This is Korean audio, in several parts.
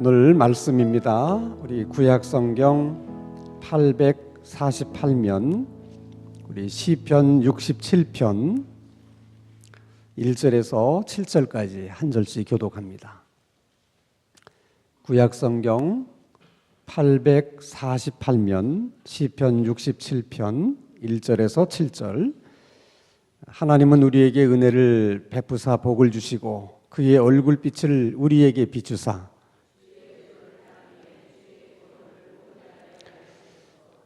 오늘 말씀입니다. 우리 구약성경 848면 우리 시편 67편 1절에서 7절까지 한 절씩 교독합니다. 구약성경 848면 시편 67편 1절에서 7절. 하나님은 우리에게 은혜를 베푸사 복을 주시고 그의 얼굴빛을 우리에게 비추사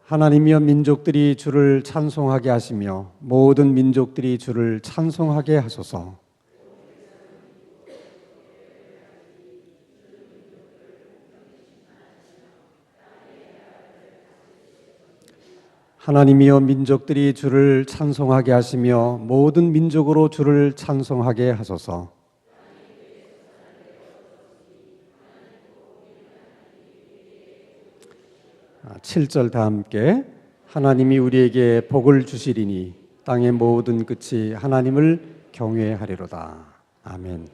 하나님이여 민족들이 주를 찬송하게 하시며 모든 민족들이 주를 찬송하게 하소서. 하나님이여 민족들이 주를 찬송하게 하시며 모든 민족으로 주를 찬송하게 하소서. 7절 다 함께. 하나님이 우리에게 복을 주시리니 땅의 모든 끝이 하나님을 경외하리로다. 아멘.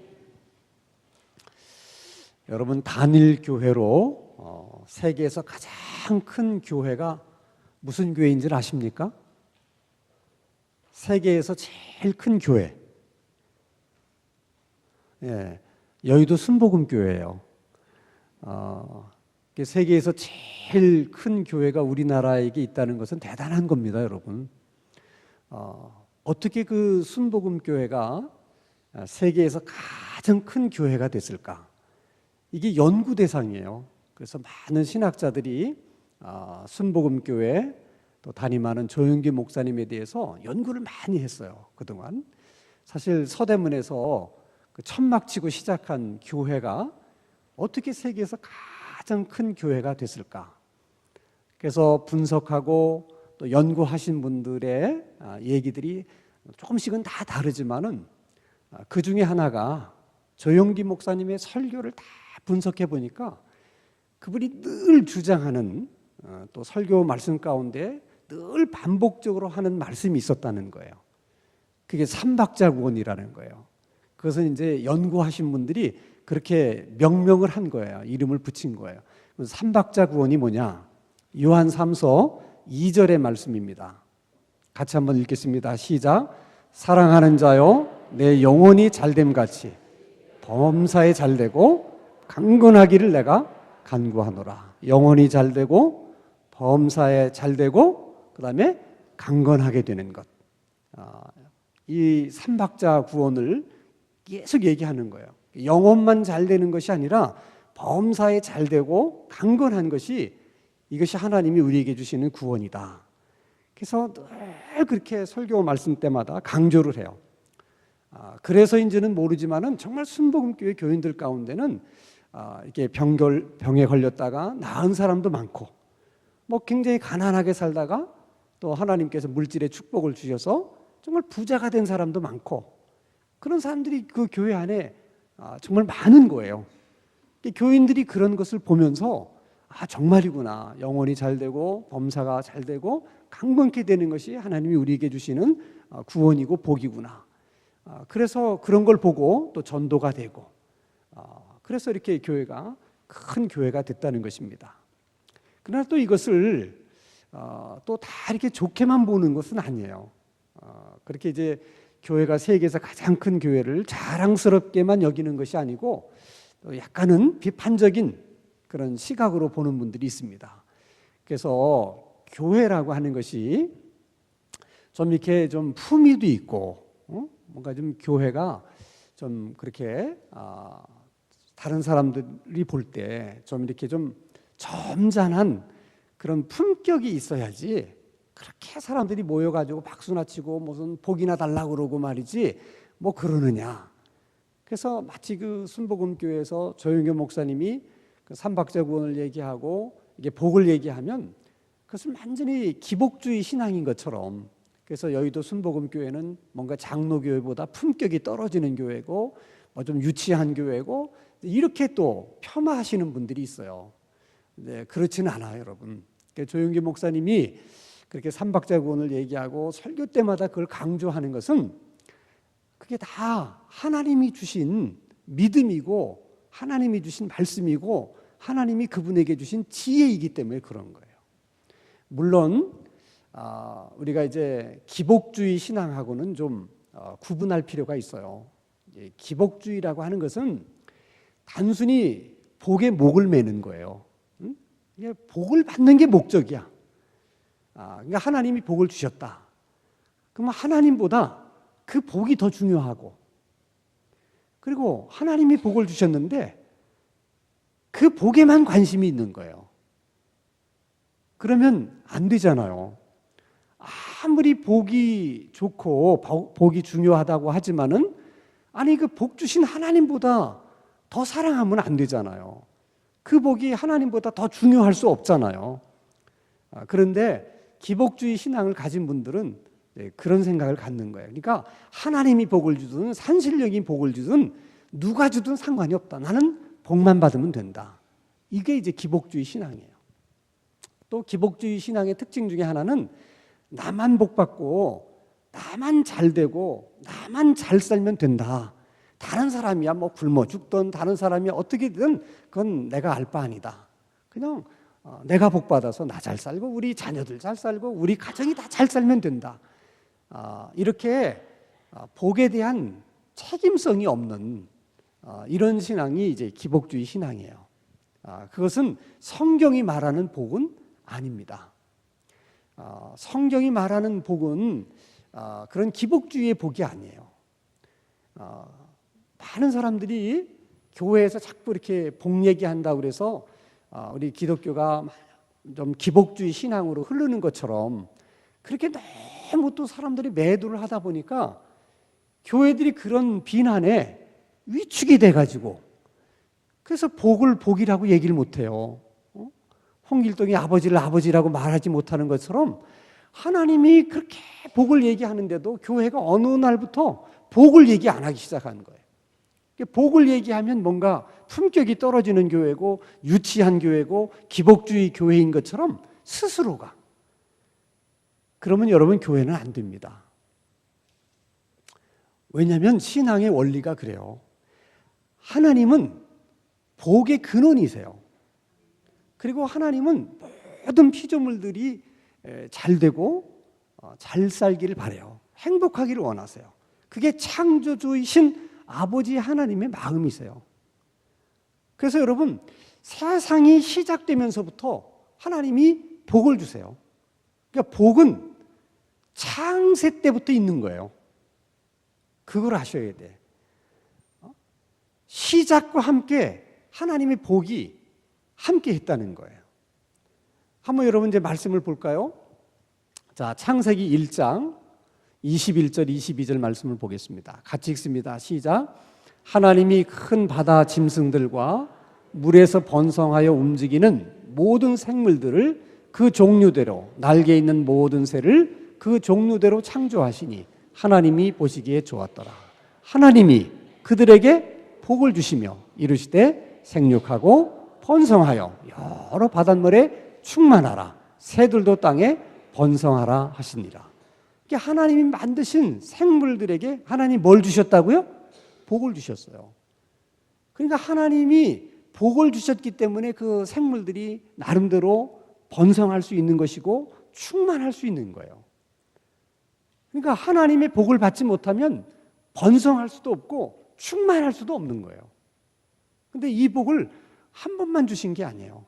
여러분, 단일 교회로 세계에서 가장 큰 교회가 무슨 교회인 줄 아십니까? 세계에서 제일 큰 교회. 여의도 순복음교회예요. 세계에서 제일 큰 교회가 우리나라에게 있다는 것은 대단한 겁니다, 여러분. 어떻게 그 순복음교회가 세계에서 가장 큰 교회가 됐을까? 이게 연구 대상이에요. 그래서 많은 신학자들이 순복음교회 또 담임하는 조영기 목사님에 대해서 연구를 많이 했어요, 그동안. 사실 서대문에서 그 천막 치고 시작한 교회가 어떻게 세계에서 가장 큰 교회가 됐을까? 그래서 분석하고 또 연구하신 분들의 얘기들이 조금씩은 다 다르지만은 그 중에 하나가 조영기 목사님의 설교를 다 분석해 보니까 그분이 늘 주장하는 또 설교 말씀 가운데 늘 반복적으로 하는 말씀이 있었다는 거예요. 그게 삼박자구원이라는 거예요. 그것은 이제 연구하신 분들이 그렇게 명명을 한 거예요. 이름을 붙인 거예요. 삼박자구원이 뭐냐? 요한 3서 2절의 말씀입니다. 같이 한번 읽겠습니다. 시작. 사랑하는 자여 내 영혼이 잘됨같이 범사에 잘되고 강건하기를 내가 간구하노라. 영혼이 잘되고 범사에 잘되고 그 다음에 강건하게 되는 것. 이 삼박자구원을 계속 얘기하는 거예요. 영혼만 잘 되는 것이 아니라 범사에 잘 되고 강건한 것이 이것이 하나님이 우리에게 주시는 구원이다. 그래서 늘 그렇게 설교 말씀 때마다 강조를 해요. 그래서인지는 모르지만은 정말 순복음교회 교인들 가운데는 이렇게 병에 걸렸다가 나은 사람도 많고, 뭐 굉장히 가난하게 살다가 또 하나님께서 물질의 축복을 주셔서 정말 부자가 된 사람도 많고, 그런 사람들이 그 교회 안에 정말 많은 거예요. 교인들이 그런 것을 보면서 정말이구나. 영혼이 잘 되고 범사가 잘 되고 강건케 되는 것이 하나님이 우리에게 주시는 구원이고 복이구나. 그래서 그런 걸 보고 또 전도가 되고, 그래서 이렇게 교회가 큰 교회가 됐다는 것입니다. 그러나 또 이것을 또 다 이렇게 좋게만 보는 것은 아니에요. 그렇게 이제 교회가 세계에서 가장 큰 교회를 자랑스럽게만 여기는 것이 아니고 또 약간은 비판적인 그런 시각으로 보는 분들이 있습니다. 그래서 교회라고 하는 것이 좀 이렇게 좀 품위도 있고, 뭔가 좀 교회가 좀 그렇게 다른 사람들이 볼 때 좀 이렇게 좀 점잖은 그런 품격이 있어야지, 그렇게 사람들이 모여가지고 박수나 치고 무슨 복이나 달라고 그러고 말이지 뭐 그러느냐. 그래서 마치 그 순복음교회에서 조영교 목사님이 그 삼박자구원을 얘기하고 이게 복을 얘기하면 그것은 완전히 기복주의 신앙인 것처럼, 그래서 여의도 순복음교회는 뭔가 장로교회보다 품격이 떨어지는 교회고 뭐 좀 유치한 교회고 이렇게 또 폄하하시는 분들이 있어요. 네, 그렇지는 않아요, 여러분. 조영기 목사님이 그렇게 삼박자구원을 얘기하고 설교 때마다 그걸 강조하는 것은 그게 다 하나님이 주신 믿음이고 하나님이 주신 말씀이고 하나님이 그분에게 주신 지혜이기 때문에 그런 거예요. 물론 우리가 이제 기복주의 신앙하고는 좀 구분할 필요가 있어요. 기복주의라고 하는 것은 단순히 복에 목을 매는 거예요. 이게 복을 받는 게 목적이야. 그러니까 하나님이 복을 주셨다. 그러면 하나님보다 그 복이 더 중요하고, 그리고 하나님이 복을 주셨는데 그 복에만 관심이 있는 거예요. 그러면 안 되잖아요. 아무리 복이 좋고 복이 중요하다고 하지만은 아니 그 복 주신 하나님보다 더 사랑하면 안 되잖아요. 그 복이 하나님보다 더 중요할 수 없잖아요. 그런데 기복주의 신앙을 가진 분들은 그런 생각을 갖는 거예요. 그러니까 하나님이 복을 주든 산신령이 복을 주든 누가 주든 상관이 없다. 나는 복만 받으면 된다. 이게 이제 기복주의 신앙이에요. 또 기복주의 신앙의 특징 중에 하나는 나만 복받고 나만 잘 되고 나만 잘 살면 된다. 다른 사람이야 뭐 굶어 죽든 다른 사람이 어떻게든 그건 내가 알 바 아니다. 그냥 내가 복받아서 나 잘 살고 우리 자녀들 잘 살고 우리 가정이 다 잘 살면 된다. 이렇게 복에 대한 책임성이 없는 이런 신앙이 이제 기복주의 신앙이에요. 그것은 성경이 말하는 복은 아닙니다. 성경이 말하는 복은 그런 기복주의의 복이 아니에요. 많은 사람들이 교회에서 자꾸 이렇게 복 얘기한다고 그래서 우리 기독교가 좀 기복주의 신앙으로 흐르는 것처럼 그렇게 너무 또 사람들이 매도를 하다 보니까 교회들이 그런 비난에 위축이 돼가지고 그래서 복을 복이라고 얘기를 못해요. 홍길동이 아버지를 아버지라고 말하지 못하는 것처럼 하나님이 그렇게 복을 얘기하는데도 교회가 어느 날부터 복을 얘기 안 하기 시작한 거예요. 복을 얘기하면 뭔가 품격이 떨어지는 교회고 유치한 교회고 기복주의 교회인 것처럼 스스로가. 그러면 여러분 교회는 안 됩니다. 왜냐하면 신앙의 원리가 그래요. 하나님은 복의 근원이세요. 그리고 하나님은 모든 피조물들이 잘 되고 잘 살기를 바라요. 행복하기를 원하세요. 그게 창조주이신 아버지 하나님의 마음이세요. 그래서 여러분 세상이 시작되면서부터 하나님이 복을 주세요. 그러니까 복은 창세 때부터 있는 거예요. 그걸 아셔야 돼. 시작과 함께 하나님의 복이 함께 했다는 거예요. 한번 여러분 이제 말씀을 볼까요? 자, 창세기 1장 21절 22절 말씀을 보겠습니다. 같이 읽습니다. 시작. 하나님이 큰 바다 짐승들과 물에서 번성하여 움직이는 모든 생물들을 그 종류대로 날개 있는 모든 새를 그 종류대로 창조하시니 하나님이 보시기에 좋았더라. 하나님이 그들에게 복을 주시며 이르시되 생육하고 번성하여 여러 바닷물에 충만하라. 새들도 땅에 번성하라 하시니라. 하나님이 만드신 생물들에게 하나님이 뭘 주셨다고요? 복을 주셨어요. 그러니까 하나님이 복을 주셨기 때문에 그 생물들이 나름대로 번성할 수 있는 것이고 충만할 수 있는 거예요. 그러니까 하나님의 복을 받지 못하면 번성할 수도 없고 충만할 수도 없는 거예요. 근데 이 복을 한 번만 주신 게 아니에요.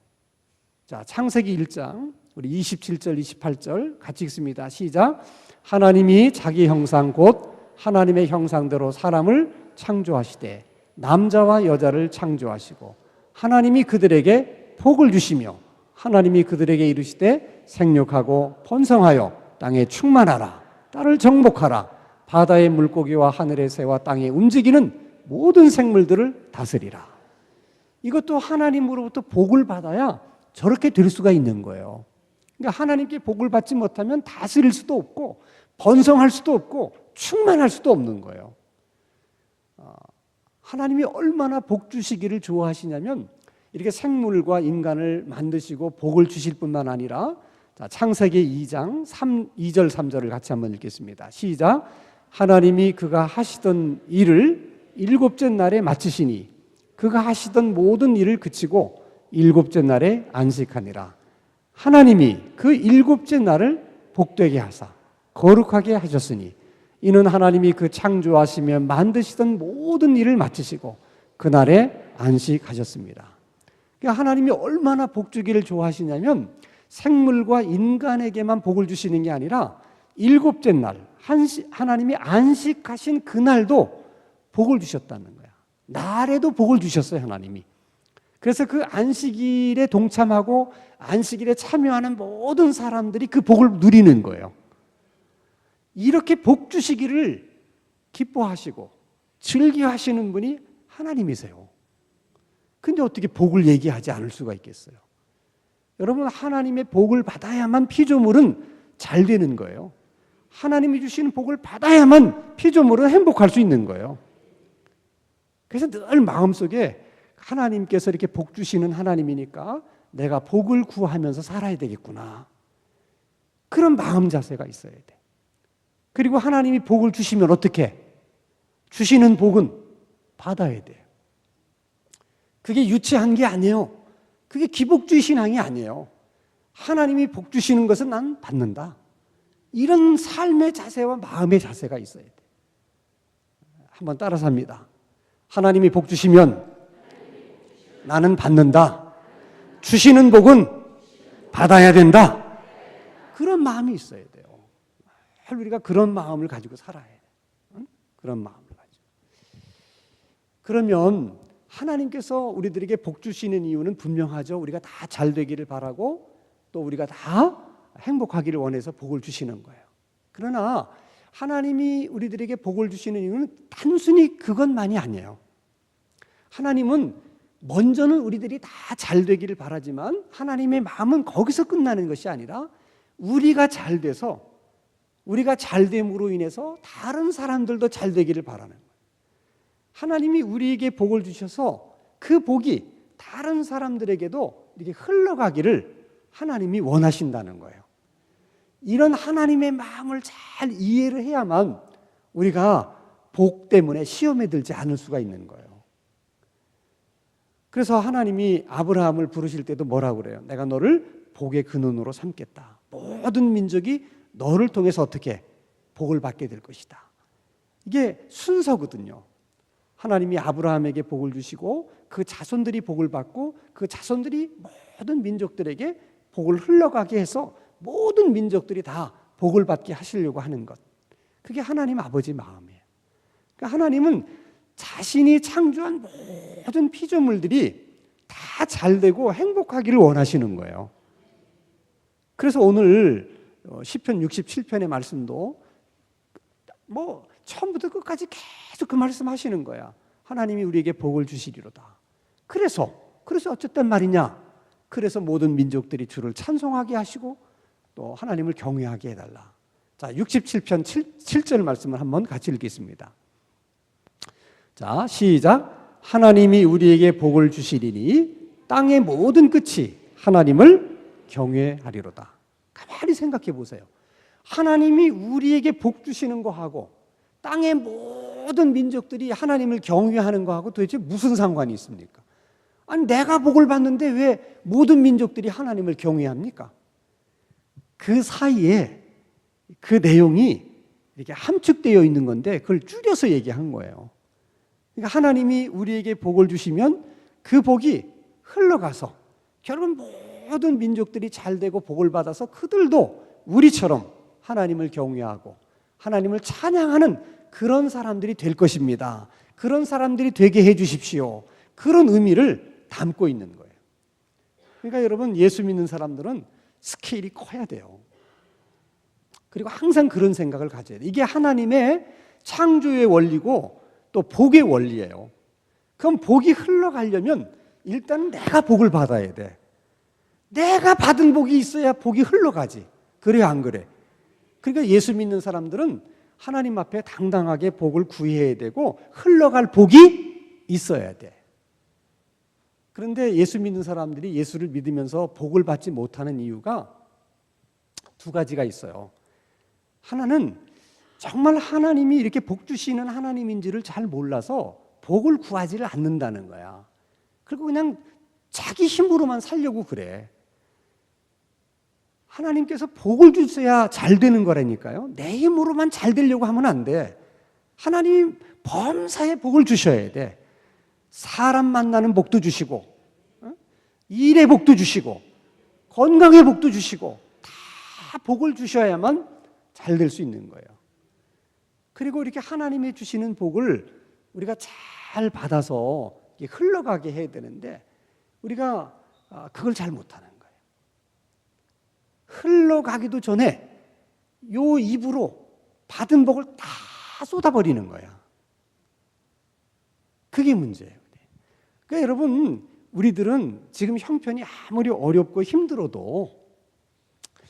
자, 창세기 1장 우리 27절 28절 같이 읽습니다. 시작. 하나님이 자기 형상 곧 하나님의 형상대로 사람을 창조하시되 남자와 여자를 창조하시고 하나님이 그들에게 복을 주시며 하나님이 그들에게 이르시되 생육하고 번성하여 땅에 충만하라. 땅을 정복하라. 바다의 물고기와 하늘의 새와 땅에 움직이는 모든 생물들을 다스리라. 이것도 하나님으로부터 복을 받아야 저렇게 될 수가 있는 거예요. 그러니까 하나님께 복을 받지 못하면 다스릴 수도 없고 번성할 수도 없고 충만할 수도 없는 거예요. 하나님이 얼마나 복 주시기를 좋아하시냐면 이렇게 생물과 인간을 만드시고 복을 주실 뿐만 아니라 자, 창세기 2장 2절 3절을 같이 한번 읽겠습니다. 시작. 하나님이 그가 하시던 일을 일곱째 날에 마치시니 그가 하시던 모든 일을 그치고 일곱째 날에 안식하니라. 하나님이 그 일곱째 날을 복되게 하사 거룩하게 하셨으니 이는 하나님이 그 창조하시며 만드시던 모든 일을 마치시고 그날에 안식하셨습니다. 그러니까 하나님이 얼마나 복주기를 좋아하시냐면 생물과 인간에게만 복을 주시는 게 아니라 일곱째 날 하나님이 안식하신 그날도 복을 주셨다는 거야. 날에도 복을 주셨어요, 하나님이. 그래서 그 안식일에 동참하고 안식일에 참여하는 모든 사람들이 그 복을 누리는 거예요. 이렇게 복 주시기를 기뻐하시고 즐겨하시는 분이 하나님이세요. 근데 어떻게 복을 얘기하지 않을 수가 있겠어요? 여러분, 하나님의 복을 받아야만 피조물은 잘 되는 거예요. 하나님이 주시는 복을 받아야만 피조물은 행복할 수 있는 거예요. 그래서 늘 마음속에 하나님께서 이렇게 복 주시는 하나님이니까 내가 복을 구하면서 살아야 되겠구나. 그런 마음 자세가 있어야 돼. 그리고 하나님이 복을 주시면 어떻게? 주시는 복은 받아야 돼요. 그게 유치한 게 아니에요. 그게 기복주의 신앙이 아니에요. 하나님이 복 주시는 것은 난 받는다. 이런 삶의 자세와 마음의 자세가 있어야 돼. 한번 따라서 합니다. 하나님이 복 주시면 나는 받는다. 주시는 복은 받아야 된다. 그런 마음이 있어야 돼요. 우리가 그런 마음을 가지고 살아야 돼. 응? 그런 마음을 가지고. 그러면 하나님께서 우리들에게 복 주시는 이유는 분명하죠. 우리가 다 잘 되기를 바라고 또 우리가 다 행복하기를 원해서 복을 주시는 거예요. 그러나 하나님이 우리들에게 복을 주시는 이유는 단순히 그것만이 아니에요. 하나님은 먼저는 우리들이 다 잘 되기를 바라지만 하나님의 마음은 거기서 끝나는 것이 아니라 우리가 잘 돼서 우리가 잘 됨으로 인해서 다른 사람들도 잘 되기를 바라는 거예요. 하나님이 우리에게 복을 주셔서 그 복이 다른 사람들에게도 이렇게 흘러가기를 하나님이 원하신다는 거예요. 이런 하나님의 마음을 잘 이해를 해야만 우리가 복 때문에 시험에 들지 않을 수가 있는 거예요. 그래서 하나님이 아브라함을 부르실 때도 뭐라고 그래요? 내가 너를 복의 근원으로 삼겠다. 모든 민족이 너를 통해서 어떻게 복을 받게 될 것이다. 이게 순서거든요. 하나님이 아브라함에게 복을 주시고 그 자손들이 복을 받고 그 자손들이 모든 민족들에게 복을 흘러가게 해서 모든 민족들이 다 복을 받게 하시려고 하는 것. 그게 하나님 아버지 마음이에요. 그러니까 하나님은 자신이 창조한 모든 피조물들이 다 잘 되고 행복하기를 원하시는 거예요. 그래서 오늘 시편 67편의 말씀도 뭐 처음부터 끝까지 계속 그 말씀 하시는 거야. 하나님이 우리에게 복을 주시리로다. 그래서 어쨌든 말이냐? 그래서 모든 민족들이 주를 찬송하게 하시고 또 하나님을 경외하게 해달라. 자, 67편 7절 말씀을 한번 같이 읽겠습니다. 자, 시작. 하나님이 우리에게 복을 주시리니 땅의 모든 끝이 하나님을 경외하리로다. 가만히 생각해 보세요. 하나님이 우리에게 복 주시는 거하고 땅의 모든 민족들이 하나님을 경외하는 거하고 도대체 무슨 상관이 있습니까? 아니, 내가 복을 받는데 왜 모든 민족들이 하나님을 경외합니까? 그 사이에 그 내용이 이렇게 함축되어 있는 건데 그걸 줄여서 얘기한 거예요. 그러니까 하나님이 우리에게 복을 주시면 그 복이 흘러가서 결국 모든 민족들이 잘 되고 복을 받아서 그들도 우리처럼 하나님을 경외하고 하나님을 찬양하는 그런 사람들이 될 것입니다. 그런 사람들이 되게 해 주십시오. 그런 의미를 담고 있는 거예요. 그러니까 여러분, 예수 믿는 사람들은 스케일이 커야 돼요. 그리고 항상 그런 생각을 가져야 돼요. 이게 하나님의 창조의 원리고 또 복의 원리예요. 그럼 복이 흘러가려면 일단 내가 복을 받아야 돼. 내가 받은 복이 있어야 복이 흘러가지. 그래 안 그래? 그러니까 예수 믿는 사람들은 하나님 앞에 당당하게 복을 구해야 되고 흘러갈 복이 있어야 돼. 그런데 예수 믿는 사람들이 예수를 믿으면서 복을 받지 못하는 이유가 두 가지가 있어요. 하나는 정말 하나님이 이렇게 복 주시는 하나님인지를 잘 몰라서 복을 구하지를 않는다는 거야. 그리고 그냥 자기 힘으로만 살려고 그래. 하나님께서 복을 주셔야 잘 되는 거라니까요. 내 힘으로만 잘 되려고 하면 안 돼. 하나님 범사에 복을 주셔야 돼. 사람 만나는 복도 주시고, 일의 복도 주시고, 건강의 복도 주시고, 다 복을 주셔야만 잘 될 수 있는 거예요. 그리고 이렇게 하나님이 주시는 복을 우리가 잘 받아서 흘러가게 해야 되는데 우리가 그걸 잘 못하는 거예요. 흘러가기도 전에 요 입으로 받은 복을 다 쏟아버리는 거야. 그게 문제예요. 그러니까 여러분, 우리들은 지금 형편이 아무리 어렵고 힘들어도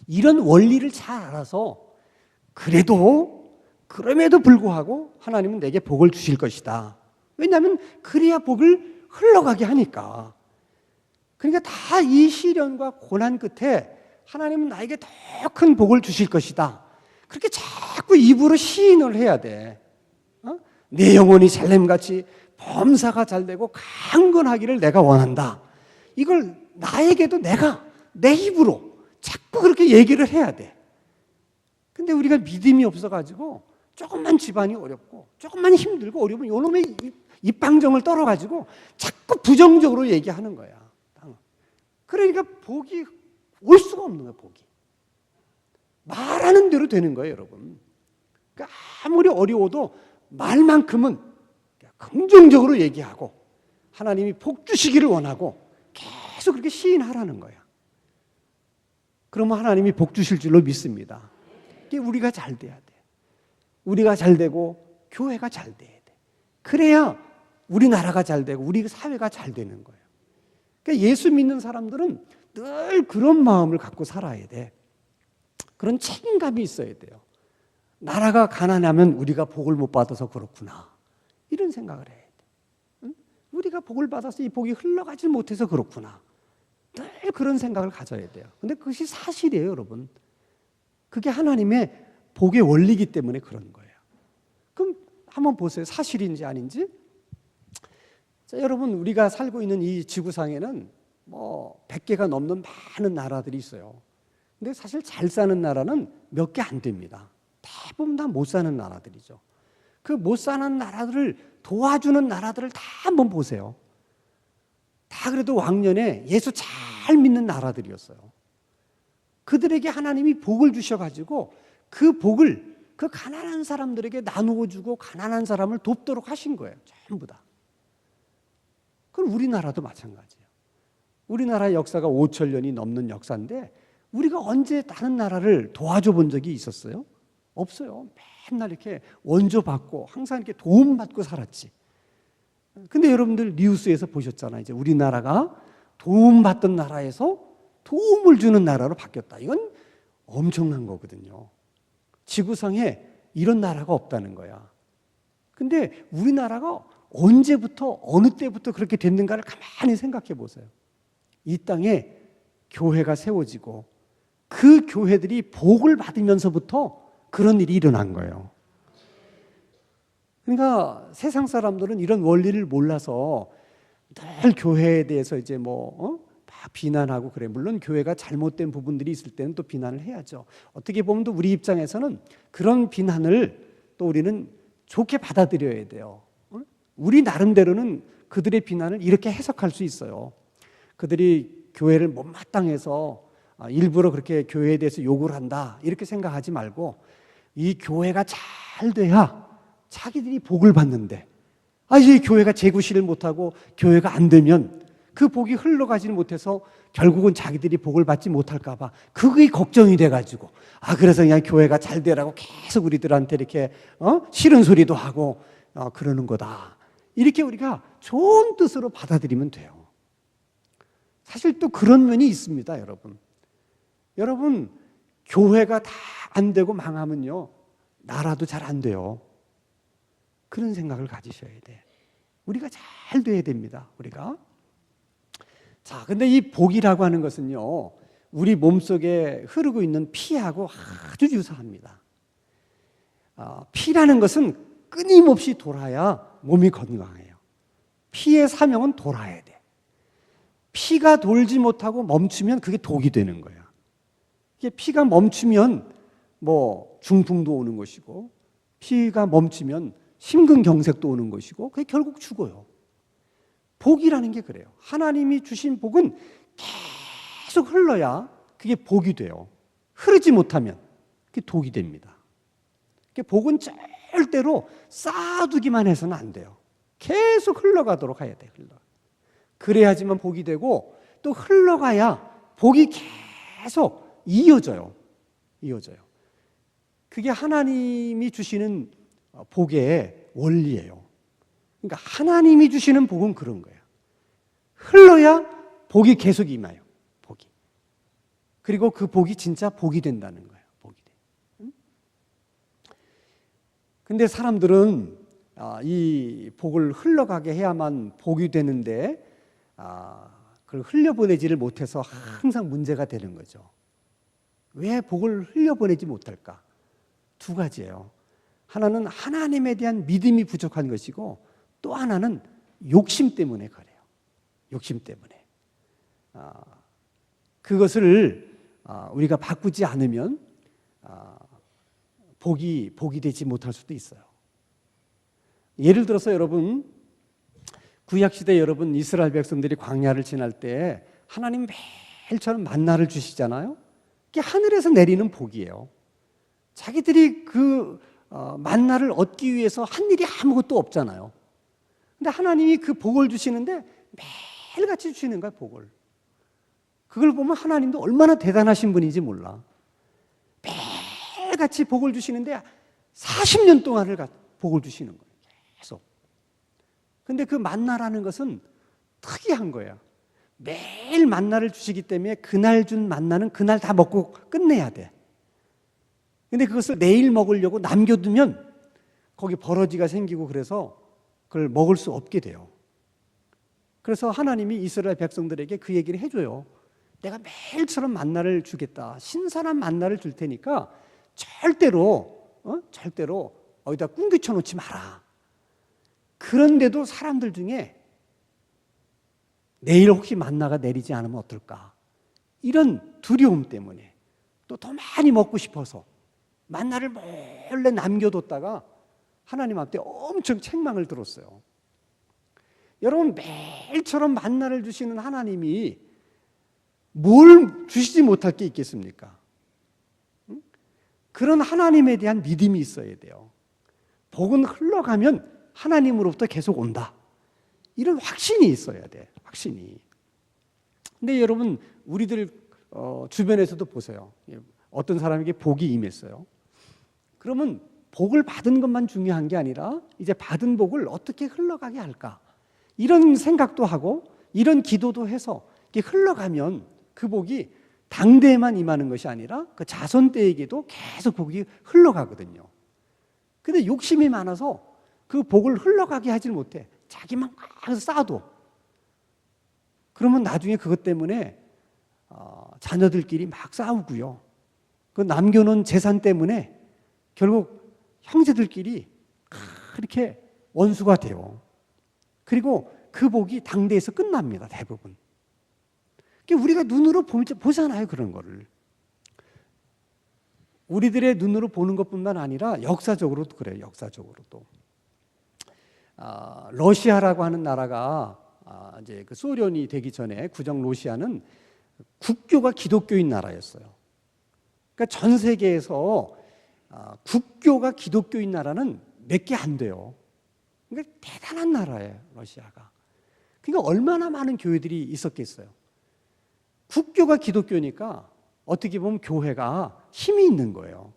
이런 원리를 잘 알아서 그럼에도 불구하고 하나님은 내게 복을 주실 것이다. 왜냐하면 그래야 복을 흘러가게 하니까. 그러니까 다 이 시련과 고난 끝에 하나님은 나에게 더 큰 복을 주실 것이다. 그렇게 자꾸 입으로 시인을 해야 돼. 내 영혼이 샬렘같이 범사가 잘되고 강건하기를 내가 원한다. 이걸 나에게도 내가 내 입으로 자꾸 그렇게 얘기를 해야 돼. 근데 우리가 믿음이 없어가지고 조금만 집안이 어렵고 조금만 힘들고 어려우면 요놈의 입방정을 떨어가지고 자꾸 부정적으로 얘기하는 거야. 그러니까 복이 올 수가 없는 거야. 복이 말하는 대로 되는 거예요, 여러분. 그러니까 아무리 어려워도 말만큼은 긍정적으로 얘기하고 하나님이 복 주시기를 원하고 계속 그렇게 시인하라는 거야. 그러면 하나님이 복 주실 줄로 믿습니다. 이게 우리가 잘 돼야 돼. 우리가 잘 되고 교회가 잘 돼야 돼. 그래야 우리나라가 잘 되고 우리 사회가 잘 되는 거예요. 그러니까 예수 믿는 사람들은 늘 그런 마음을 갖고 살아야 돼. 그런 책임감이 있어야 돼요. 나라가 가난하면 우리가 복을 못 받아서 그렇구나. 이런 생각을 해야 돼. 응? 우리가 복을 받아서 이 복이 흘러가지 못해서 그렇구나. 늘 그런 생각을 가져야 돼요. 근데 그것이 사실이에요, 여러분. 그게 하나님의 복의 원리이기 때문에 그런 거예요. 그럼 한번 보세요. 사실인지 아닌지. 자, 여러분, 우리가 살고 있는 이 지구상에는 100개가 넘는 많은 나라들이 있어요. 근데 사실 잘 사는 나라는 몇 개 안 됩니다. 대부분 다 못 사는 나라들이죠. 그 못 사는 나라들을 도와주는 나라들을 다 한번 보세요. 다 그래도 왕년에 예수 잘 믿는 나라들이었어요. 그들에게 하나님이 복을 주셔가지고 그 복을 그 가난한 사람들에게 나누어 주고 가난한 사람을 돕도록 하신 거예요. 전부 다. 그럼 우리나라도 마찬가지예요. 우리나라 역사가 5천 년이 넘는 역사인데 우리가 언제 다른 나라를 도와줘 본 적이 있었어요? 없어요. 맨날 이렇게 원조받고 항상 이렇게 도움받고 살았지. 근데 여러분들 뉴스에서 보셨잖아요. 이제 우리나라가 도움받던 나라에서 도움을 주는 나라로 바뀌었다. 이건 엄청난 거거든요. 지구상에 이런 나라가 없다는 거야. 근데 우리나라가 언제부터 어느 때부터 그렇게 됐는가를 가만히 생각해 보세요. 이 땅에 교회가 세워지고 그 교회들이 복을 받으면서부터 그런 일이 일어난 거예요. 그러니까 세상 사람들은 이런 원리를 몰라서 늘 교회에 대해서 이제 막 비난하고 그래. 물론 교회가 잘못된 부분들이 있을 때는 또 비난을 해야죠. 어떻게 보면 또 우리 입장에서는 그런 비난을 또 우리는 좋게 받아들여야 돼요. 우리 나름대로는 그들의 비난을 이렇게 해석할 수 있어요. 그들이 교회를 못마땅해서 일부러 그렇게 교회에 대해서 욕을 한다 이렇게 생각하지 말고 이 교회가 잘 돼야 자기들이 복을 받는데 이 교회가 재구실을 못하고 교회가 안 되면 그 복이 흘러가지는 못해서 결국은 자기들이 복을 받지 못할까 봐 그게 걱정이 돼가지고 그래서 그냥 교회가 잘 되라고 계속 우리들한테 이렇게 싫은 소리도 하고 그러는 거다. 이렇게 우리가 좋은 뜻으로 받아들이면 돼요. 사실 또 그런 면이 있습니다, 여러분. 여러분, 교회가 다 안 되고 망하면요, 나라도 잘 안 돼요. 그런 생각을 가지셔야 돼. 우리가 잘 돼야 됩니다, 우리가. 자, 근데 이 복이라고 하는 것은요, 우리 몸속에 흐르고 있는 피하고 아주 유사합니다. 피라는 것은 끊임없이 돌아야 몸이 건강해요. 피의 사명은 돌아야 돼. 피가 돌지 못하고 멈추면 그게 독이 되는 거야. 이게 피가 멈추면 뭐 중풍도 오는 것이고, 피가 멈추면 심근경색도 오는 것이고, 그게 결국 죽어요. 복이라는 게 그래요. 하나님이 주신 복은 계속 흘러야 그게 복이 돼요. 흐르지 못하면 그게 독이 됩니다. 복은 절대로 쌓아두기만 해서는 안 돼요. 계속 흘러가도록 해야 돼요. 그래야지만 복이 되고, 또 흘러가야 복이 계속 이어져요. 그게 하나님이 주시는 복의 원리예요. 그러니까 하나님이 주시는 복은 그런 거예요. 흘러야 복이 계속 임해요. 복이. 그리고 그 복이 진짜 복이 된다는 거예요. 복이 돼. 근데 사람들은 이 복을 흘러가게 해야만 복이 되는데 그걸 흘려보내지를 못해서 항상 문제가 되는 거죠. 왜 복을 흘려보내지 못할까? 두 가지예요. 하나는 하나님에 대한 믿음이 부족한 것이고, 또 하나는 욕심 때문에 그래요. 욕심 때문에. 그것을 우리가 바꾸지 않으면 복이 되지 못할 수도 있어요. 예를 들어서 여러분, 구약시대 여러분 이스라엘 백성들이 광야를 지날 때 하나님 매일처럼 만나를 주시잖아요. 그게 하늘에서 내리는 복이에요. 자기들이 그 만나를 얻기 위해서 한 일이 아무것도 없잖아요. 근데 하나님이 그 복을 주시는데 매일같이 주시는 거야, 복을. 그걸 보면 하나님도 얼마나 대단하신 분인지 몰라. 매일같이 복을 주시는데 40년 동안을 복을 주시는 거예요. 계속. 근데 그 만나라는 것은 특이한 거예요. 매일 만나를 주시기 때문에 그날 준 만나는 그날 다 먹고 끝내야 돼. 근데 그것을 내일 먹으려고 남겨두면 거기 버러지가 생기고 그래서 그걸 먹을 수 없게 돼요. 그래서 하나님이 이스라엘 백성들에게 그 얘기를 해줘요. 내가 매일처럼 만나를 주겠다. 신선한 만나를 줄 테니까 절대로 어디다 꿍기쳐 놓지 마라. 그런데도 사람들 중에 내일 혹시 만나가 내리지 않으면 어떨까? 이런 두려움 때문에, 또 더 많이 먹고 싶어서 만나를 몰래 남겨뒀다가 하나님 앞에 엄청 책망을 들었어요. 여러분, 매일처럼 만나를 주시는 하나님이 뭘 주시지 못할 게 있겠습니까? 그런 하나님에 대한 믿음이 있어야 돼요. 복은 흘러가면 하나님으로부터 계속 온다. 이런 확신이 있어야 돼. 확신이. 근데 여러분, 우리들 주변에서도 보세요. 어떤 사람에게 복이 임했어요. 그러면 복을 받은 것만 중요한 게 아니라 이제 받은 복을 어떻게 흘러가게 할까? 이런 생각도 하고 이런 기도도 해서 이게 흘러가면 그 복이 당대에만 임하는 것이 아니라 그 자손때에게도 계속 복이 흘러가거든요. 근데 욕심이 많아서 그 복을 흘러가게 하질 못해. 자기만 막 쌓아도. 그러면 나중에 그것 때문에 자녀들끼리 막 싸우고요. 그 남겨놓은 재산 때문에 결국 형제들끼리 그렇게 원수가 돼요. 그리고 그 복이 당대에서 끝납니다. 대부분. 우리가 눈으로 보잖아요. 그런 거를. 우리들의 눈으로 보는 것뿐만 아니라 역사적으로도 그래요. 역사적으로도. 러시아라고 하는 나라가 이제 그 소련이 되기 전에 구정 러시아는 국교가 기독교인 나라였어요. 그러니까 전 세계에서 국교가 기독교인 나라는 몇 개 안 돼요. 그러니까 대단한 나라예요, 러시아가. 그러니까 얼마나 많은 교회들이 있었겠어요. 국교가 기독교니까 어떻게 보면 교회가 힘이 있는 거예요.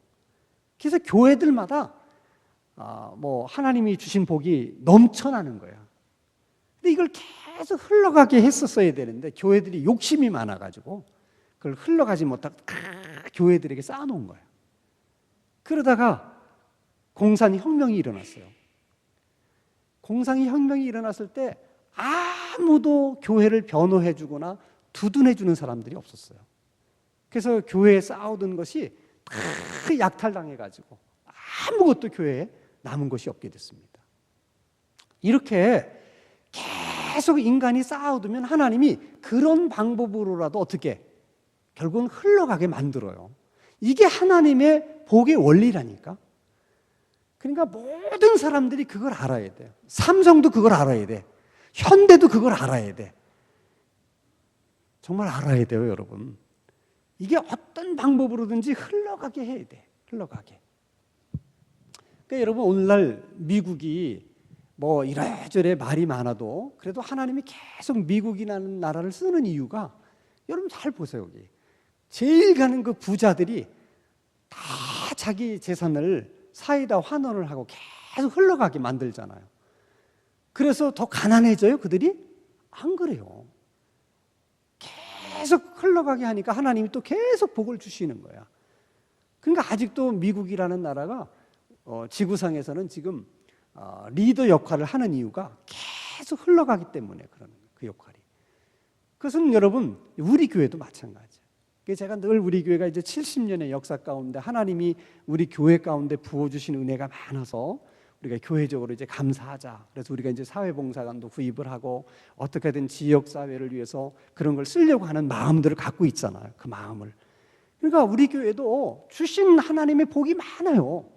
그래서 교회들마다 뭐 하나님이 주신 복이 넘쳐나는 거예요. 근데 이걸 계속 흘러가게 했었어야 되는데 교회들이 욕심이 많아가지고 그걸 흘러가지 못하고 교회들에게 쌓아놓은 거예요. 그러다가 공산혁명이 일어났어요. 공산혁명이 일어났을 때 아무도 교회를 변호해주거나 두둔해주는 사람들이 없었어요. 그래서 교회에 쌓아둔 것이 다 약탈당해가지고 아무것도 교회에 남은 것이 없게 됐습니다. 이렇게 계속 인간이 쌓아두면 하나님이 그런 방법으로라도 어떻게 결국은 흘러가게 만들어요. 이게 하나님의 복의 원리라니까. 그러니까 모든 사람들이 그걸 알아야 돼요. 삼성도 그걸 알아야 돼. 현대도 그걸 알아야 돼. 정말 알아야 돼요, 여러분. 이게 어떤 방법으로든지 흘러가게 해야 돼. 흘러가게. 그러니까 여러분, 오늘날 미국이 뭐 이래저래 말이 많아도 그래도 하나님이 계속 미국이라는 나라를 쓰는 이유가, 여러분 잘 보세요. 여기 제일 가는 그 부자들이 다 자기 재산을 사이다 환원을 하고 계속 흘러가게 만들잖아요. 그래서 더 가난해져요, 그들이? 안 그래요. 계속 흘러가게 하니까 하나님이 또 계속 복을 주시는 거야. 그러니까 아직도 미국이라는 나라가 지구상에서는 지금 리더 역할을 하는 이유가 계속 흘러가기 때문에 그런 그 역할이. 그것은 여러분, 우리 교회도 마찬가지예요. 제가 늘 우리 교회가 이제 70년의 역사 가운데 하나님이 우리 교회 가운데 부어주신 은혜가 많아서 우리가 교회적으로 이제 감사하자. 그래서 우리가 이제 사회봉사관도 구입을 하고 어떻게든 지역 사회를 위해서 그런 걸 쓰려고 하는 마음들을 갖고 있잖아요. 그 마음을. 그러니까 우리 교회도 주신 하나님의 복이 많아요.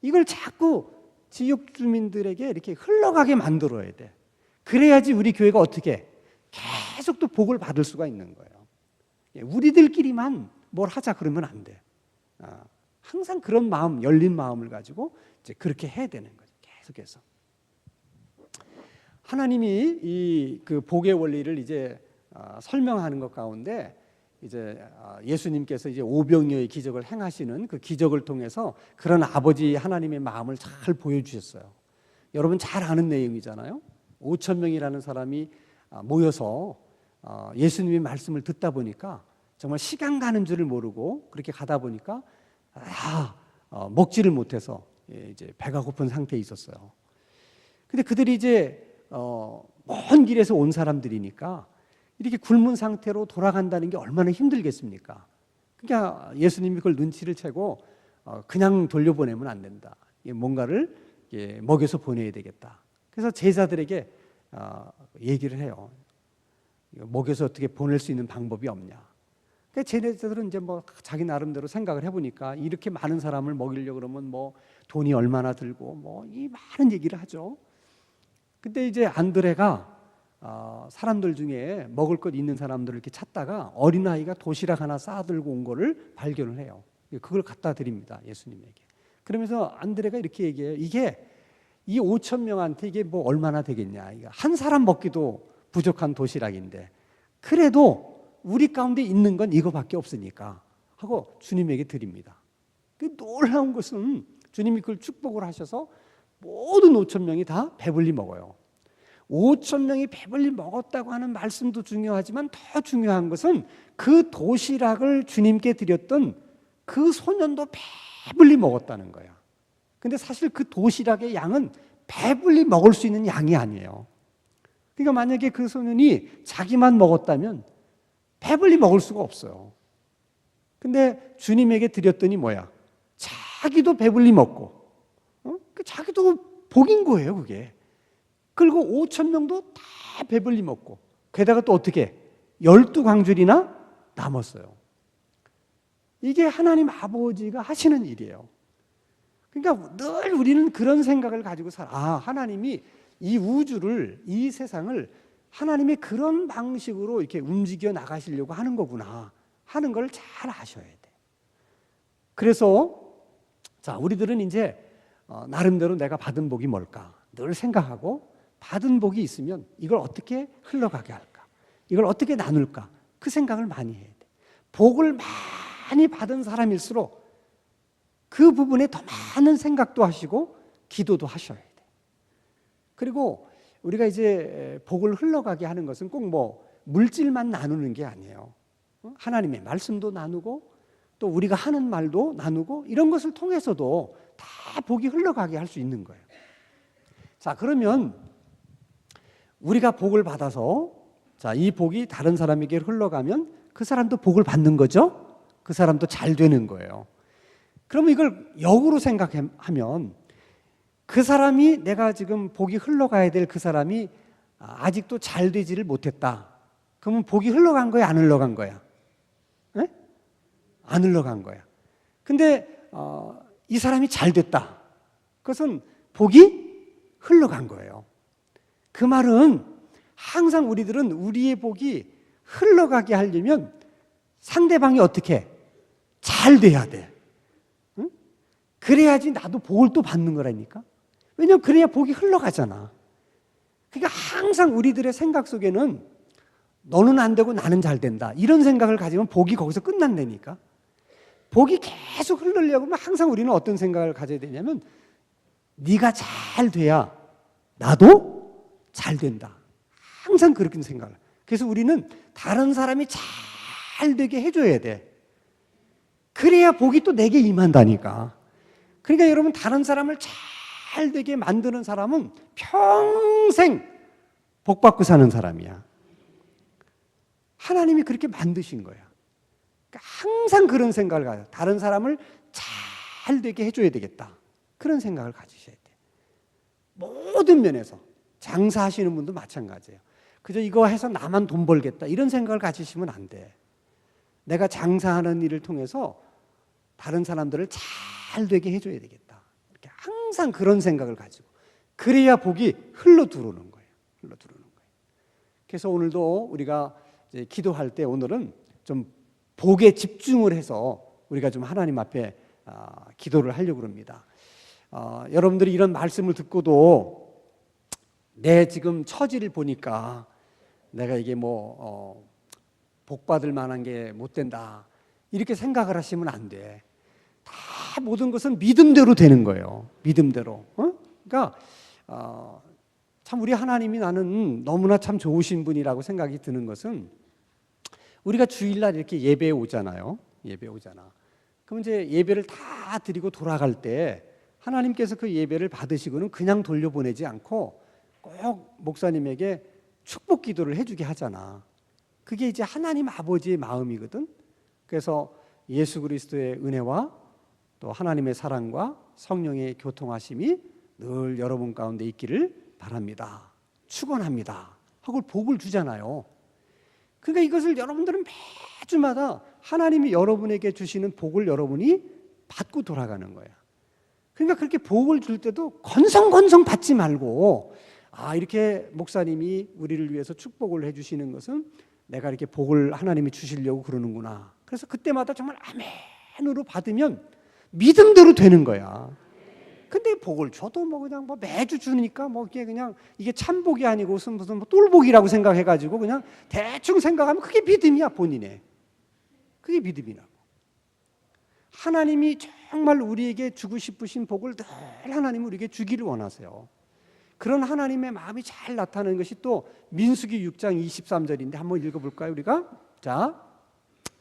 이걸 자꾸 지역 주민들에게 이렇게 흘러가게 만들어야 돼. 그래야지 우리 교회가 어떻게 계속 또 복을 받을 수가 있는 거예요. 우리들끼리만 뭘 하자 그러면 안 돼. 항상 그런 마음, 열린 마음을 가지고 이제 그렇게 해야 되는 거죠. 계속해서. 하나님이 이 그 복의 원리를 이제 설명하는 것 가운데 이제 예수님께서 이제 오병이어의 기적을 행하시는 그 기적을 통해서 그런 아버지 하나님의 마음을 잘 보여주셨어요. 여러분 잘 아는 내용이잖아요. 5천 명이라는 사람이 모여서 예수님의 말씀을 듣다 보니까 정말 시간 가는 줄을 모르고 그렇게 가다 보니까 먹지를 못해서 이제 배가 고픈 상태에 있었어요. 근데 그들이 이제 먼 길에서 온 사람들이니까 이렇게 굶은 상태로 돌아간다는 게 얼마나 힘들겠습니까? 그러니까 예수님이 그걸 눈치를 채고 그냥 돌려보내면 안 된다. 뭔가를 먹여서 보내야 되겠다. 그래서 제자들에게 얘기를 해요. 먹여서 어떻게 보낼 수 있는 방법이 없냐. 그러니까 제자들은 이제 뭐 자기 나름대로 생각을 해보니까 이렇게 많은 사람을 먹이려고 그러면 뭐 돈이 얼마나 들고 뭐 이 많은 얘기를 하죠. 근데 이제 안드레가 사람들 중에 먹을 것 있는 사람들을 이렇게 찾다가 어린아이가 도시락 하나 싸들고 온 거를 발견을 해요. 그걸 갖다 드립니다, 예수님에게. 그러면서 안드레가 이렇게 얘기해요. 이게 이 5천 명한테 이게 뭐 얼마나 되겠냐. 한 사람 먹기도 부족한 도시락인데 그래도 우리 가운데 있는 건 이거밖에 없으니까 하고 주님에게 드립니다. 그 놀라운 것은 주님이 그걸 축복을 하셔서 모든 5천 명이 다 배불리 먹어요. 5천 명이 배불리 먹었다고 하는 말씀도 중요하지만 더 중요한 것은 그 도시락을 주님께 드렸던 그 소년도 배불리 먹었다는 거야. 근데 사실 그 도시락의 양은 배불리 먹을 수 있는 양이 아니에요. 그러니까 만약에 그 소년이 자기만 먹었다면 배불리 먹을 수가 없어요. 근데 주님에게 드렸더니 뭐야? 자기도 배불리 먹고, 자기도 복인 거예요, 그게. 그리고 5천 명도 다 배불리 먹고, 게다가 또 어떻게 12광줄이나 남았어요. 이게 하나님 아버지가 하시는 일이에요. 그러니까 늘 우리는 그런 생각을 가지고 살아. 하나님이 이 우주를, 이 세상을 하나님의 그런 방식으로 이렇게 움직여 나가시려고 하는 거구나 하는 걸 잘 아셔야 돼. 그래서 자, 우리들은 이제 나름대로 내가 받은 복이 뭘까 늘 생각하고 받은 복이 있으면 이걸 어떻게 흘러가게 할까? 이걸 어떻게 나눌까? 그 생각을 많이 해야 돼. 복을 많이 받은 사람일수록 그 부분에 더 많은 생각도 하시고 기도도 하셔야 돼. 그리고 우리가 이제 복을 흘러가게 하는 것은 꼭 뭐 물질만 나누는 게 아니에요. 하나님의 말씀도 나누고 또 우리가 하는 말도 나누고 이런 것을 통해서도 다 복이 흘러가게 할 수 있는 거예요. 자, 그러면 우리가 복을 받아서 자, 이 복이 다른 사람에게 흘러가면 그 사람도 복을 받는 거죠? 그 사람도 잘 되는 거예요. 그러면 이걸 역으로 생각하면 그 사람이 내가 지금 복이 흘러가야 될 그 사람이 아직도 잘 되지를 못했다. 그러면 복이 흘러간 거야, 안 흘러간 거야? 에? 안 흘러간 거야. 근데 이 사람이 잘 됐다. 그것은 복이 흘러간 거예요. 그 말은 항상 우리들은 우리의 복이 흘러가게 하려면 상대방이 어떻게 잘 돼야 돼. 응? 그래야지 나도 복을 또 받는 거라니까. 왜냐하면 그래야 복이 흘러가잖아. 그러니까 항상 우리들의 생각 속에는 너는 안 되고 나는 잘 된다. 이런 생각을 가지면 복이 거기서 끝난다니까. 복이 계속 흐르려고 하면 항상 우리는 어떤 생각을 가져야 되냐면 네가 잘 돼야 나도 잘 된다. 항상 그렇게 생각을. 그래서 우리는 다른 사람이 잘 되게 해줘야 돼. 그래야 복이 또 내게 임한다니까. 그러니까 여러분, 다른 사람을 잘 되게 만드는 사람은 평생 복 받고 사는 사람이야. 하나님이 그렇게 만드신 거야. 그러니까 항상 그런 생각을 가져. 다른 사람을 잘 되게 해줘야 되겠다. 그런 생각을 가지셔야 돼. 모든 면에서. 장사하시는 분도 마찬가지예요. 그저 이거 해서 나만 돈 벌겠다. 이런 생각을 가지시면 안 돼. 내가 장사하는 일을 통해서 다른 사람들을 잘 되게 해줘야 되겠다. 이렇게 항상 그런 생각을 가지고. 그래야 복이 흘러 들어오는 거예요. 흘러 들어오는 거예요. 그래서 오늘도 우리가 이제 기도할 때 오늘은 좀 복에 집중을 해서 우리가 좀 하나님 앞에 기도를 하려고 합니다. 여러분들이 이런 말씀을 듣고도 내 지금 처지를 보니까 내가 이게 복 받을 만한 게 못 된다. 이렇게 생각을 하시면 안 돼. 다 모든 것은 믿음대로 되는 거예요. 믿음대로. 그러니까 참 우리 하나님이 나는 너무나 참 좋으신 분이라고 생각이 드는 것은 우리가 주일날 이렇게 예배에 오잖아요. 예배 오잖아. 그럼 이제 예배를 다 드리고 돌아갈 때 하나님께서 그 예배를 받으시고는 그냥 돌려보내지 않고 꼭 목사님에게 축복 기도를 해주게 하잖아. 그게 이제 하나님 아버지의 마음이거든. 그래서 예수 그리스도의 은혜와 또 하나님의 사랑과 성령의 교통하심이 늘 여러분 가운데 있기를 바랍니다. 축원합니다. 하고 복을 주잖아요. 그러니까 이것을 여러분들은 매주마다 하나님이 여러분에게 주시는 복을 여러분이 받고 돌아가는 거야. 그러니까 그렇게 복을 줄 때도 건성건성 받지 말고 이렇게 목사님이 우리를 위해서 축복을 해주시는 것은 내가 이렇게 복을 하나님이 주시려고 그러는구나. 그래서 그때마다 정말 아멘으로 받으면 믿음대로 되는 거야. 근데 복을 줘도 그냥 매주 주니까 이게 그냥 이게 참복이 아니고 무슨 똘복이라고 생각해가지고 그냥 대충 생각하면 그게 믿음이야, 본인의. 그게 믿음이라고. 하나님이 정말 우리에게 주고 싶으신 복을 늘 하나님은 우리에게 주기를 원하세요. 그런 하나님의 마음이 잘 나타나는 것이 또 민수기 6장 23절인데 한번 읽어볼까요, 우리가? 자,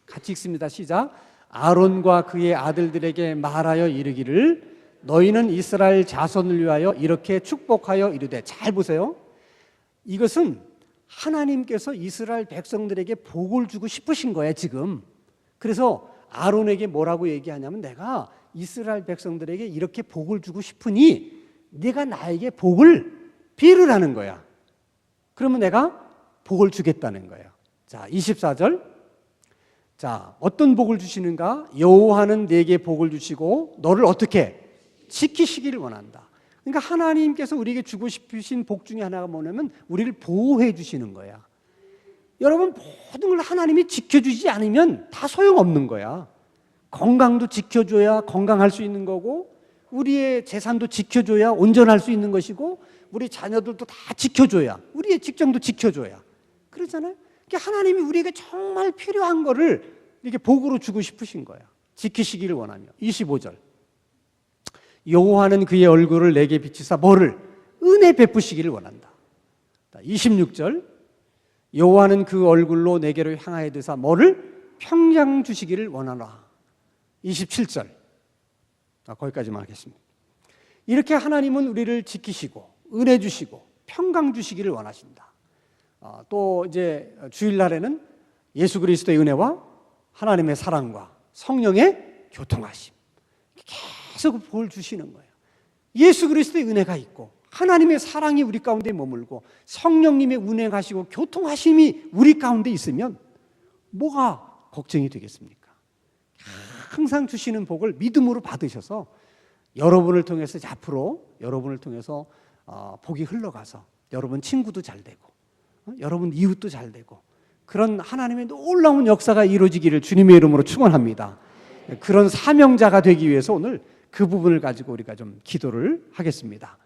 같이 읽습니다. 시작. 아론과 그의 아들들에게 말하여 이르기를 너희는 이스라엘 자손을 위하여 이렇게 축복하여 이르되. 잘 보세요. 이것은 하나님께서 이스라엘 백성들에게 복을 주고 싶으신 거야, 지금. 그래서 아론에게 뭐라고 얘기하냐면 내가 이스라엘 백성들에게 이렇게 복을 주고 싶으니 네가 나에게 복을 빌으라는 거야. 그러면 내가 복을 주겠다는 거예요. 자, 24절. 자, 어떤 복을 주시는가? 여호와는 네게 복을 주시고 너를 어떻게 지키시기를 원한다. 그러니까 하나님께서 우리에게 주고 싶으신 복 중에 하나가 뭐냐면 우리를 보호해 주시는 거야. 여러분, 모든 걸 하나님이 지켜주지 않으면 다 소용없는 거야. 건강도 지켜줘야 건강할 수 있는 거고, 우리의 재산도 지켜줘야 온전할 수 있는 것이고, 우리 자녀들도 다 지켜줘야, 우리의 직장도 지켜줘야. 그러잖아요. 그러니까 하나님이 우리에게 정말 필요한 거를 이렇게 복으로 주고 싶으신 거야. 지키시기를 원하며. 25절. 여호와는 그의 얼굴을 내게 비치사 뭐를? 은혜 베푸시기를 원한다. 26절. 여호와는 그 얼굴로 내게로 향하여 드사 뭐를? 평강 주시기를 원하노라. 27절. 거기까지만 하겠습니다. 이렇게 하나님은 우리를 지키시고 은혜 주시고 평강 주시기를 원하신다. 또 이제 주일날에는 예수 그리스도의 은혜와 하나님의 사랑과 성령의 교통하심 계속 복을 주시는 거예요. 예수 그리스도의 은혜가 있고 하나님의 사랑이 우리 가운데 머물고 성령님의 운행하시고 교통하심이 우리 가운데 있으면 뭐가 걱정이 되겠습니까? 항상 주시는 복을 믿음으로 받으셔서 여러분을 통해서 앞으로 여러분을 통해서 복이 흘러가서 여러분 친구도 잘 되고 여러분 이웃도 잘 되고 그런 하나님의 놀라운 역사가 이루어지기를 주님의 이름으로 축원합니다. 그런 사명자가 되기 위해서 오늘 그 부분을 가지고 우리가 좀 기도를 하겠습니다.